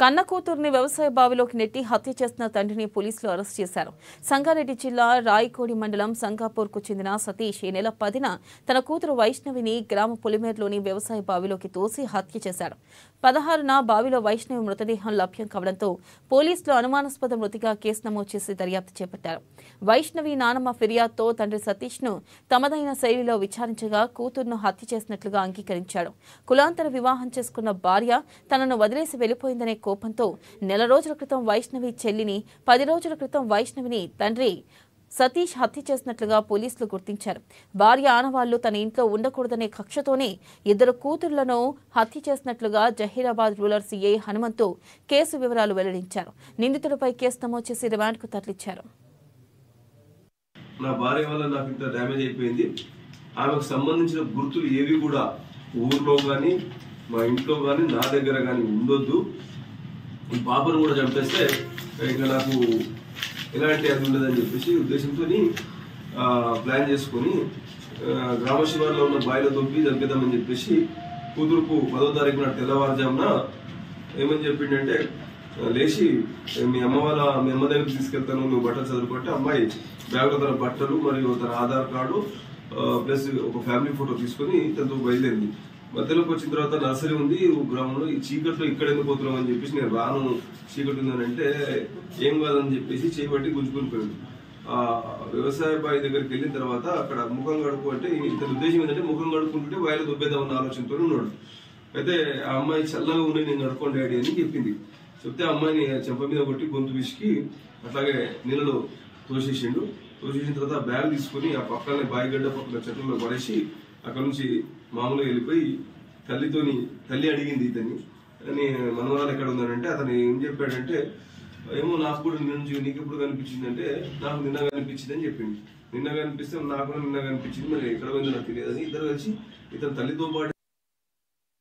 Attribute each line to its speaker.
Speaker 1: కన్న కూతుర్ని వ్యవసాయ బావిలోకి నెట్టి హత్య చేసిన తండ్రిని పోలీసులు అరెస్ట్ చేశారు. సంగారెడ్డి జిల్లా రాయకోడి మండలం సంగాపూర్కు చెందిన సతీష్ ఈ నెల 10న తన కూతురు వైష్ణవిని గ్రామ పొలిమేరులోని వ్యవసాయ బావిలోకి తోసి హత్య చేశాడు. 16న బావిలో వైష్ణవి మృతదేహం లభ్యం కావడంతో పోలీసులు అనుమానాస్పద మృతిగా కేసు నమోదు చేసి దర్యాప్తు చేపట్టారు. వైష్ణవి నానమ్మ ఫిర్యాదుతో తండ్రి సతీష్ను తమదైన శైలిలో విచారించగా కూతురును హత్య చేసినట్లుగా అంగీకరించాడు. కులాంతర వివాహం చేసుకున్న భార్య తనను వదిలేసి వెళ్లిపోయిందనే కోపంతో నెల రోజుల క్రితం వైష్ణవి చెల్లిని 10 రోజుల క్రితం వైష్ణవిని తండ్రి సతీష్ హత్య చేసినట్లుగా పోలీసులు గుర్తించారు. భార్య ఆనవాళ్లు తన ఇంట్లో ఉండకూడదనే కక్షతోనే ఇద్దరు కూతుళ్లను హత్య చేసినట్లుగా Zaheerabad rural CI Hanumanthu case వివరాలు వెల్లడించారు. నిందితుడిపై కేసు నమోదు చేసి రిమాండ్కు తరలించారు.
Speaker 2: నా భార్య వల్ల నాకు ఇంత డ్యామేజ్ అయిపోయింది. ఆమెకు సంబంధించిన గుర్తులు ఏవి కూడా ఊర్లో కానీ మా ఇంట్లో కానీ నా దగ్గర కానీ ఉండొద్దు. ఈ పాపను కూడా చంపేస్తే ఇంకా నాకు ఎలాంటి అది ఉండదని చెప్పేసి ఉద్దేశంతో ప్లాన్ చేసుకొని గ్రామ శివార్లో ఉన్న బాయిలో దొబ్బి చంపేద్దామని చెప్పేసి కూతురుకు 10వ తారీఖున తెల్లవారుజామున ఏమని చెప్పిండంటే, లేచి మీ అమ్మ దగ్గరికి తీసుకెళ్తాను, నువ్వు బట్టలు చదువుకుంటే అమ్మాయి బ్యాగ్లో తన బట్టలు మరియు తన ఆధార్ కార్డు ప్లస్ ఒక ఫ్యామిలీ ఫోటో తీసుకొని తనతో బయలుదేరింది. మధ్యలోకి వచ్చిన తర్వాత నర్సరీ ఉంది గ్రామంలో, ఈ చీకట్లో ఇక్కడ ఎందుకు పోతున్నాం అని చెప్పేసి నేను రాను, చీకటి ఉందని అంటే ఏం కాదని చెప్పేసి చేపట్టి గుంజుకొని పోయింది. ఆ వ్యవసాయ బావి దగ్గరికి వెళ్ళిన తర్వాత అక్కడ ముఖం కడుపు అంటే ఇతని ఉద్దేశం ఏంటంటే ముఖం కడుక్కుంటుంటే వాయిలో దొబ్బేద్దామన్న ఆలోచనతో ఉన్నాడు. అయితే ఆ అమ్మాయి చల్లగా ఉండి నేను నడుకోండి డాడీ అని చెప్పింది. చెప్తే ఆ అమ్మాయిని చెంప మీద కొట్టి గొంతు విసికి అట్లాగే నీళ్ళలో తోసేసిండు. తోసేసిన తర్వాత బ్యాగ్ తీసుకుని ఆ పక్కనే బాయిగడ్డ పక్కన చెట్లలో పడేసి అక్కడ నుంచి మామూలుగా వెళ్ళిపోయి తల్లి అడిగింది ఇతన్ని, మనవరాలు ఎక్కడ ఉందనంటే అతను ఏం చెప్పాడంటే, ఏమో నాకు కూడా నిన్న నుంచి నీకు ఎప్పుడు కనిపించిందంటే నాకు నిన్న కనిపించింది అని చెప్పింది. నిన్న కనిపిస్తే నాకు కూడా నిన్న కనిపించింది, మరి ఎక్కడ పోయిందో నాకు తెలియదు అని ఇద్దరు కలిసి ఇతను తల్లితో పాటు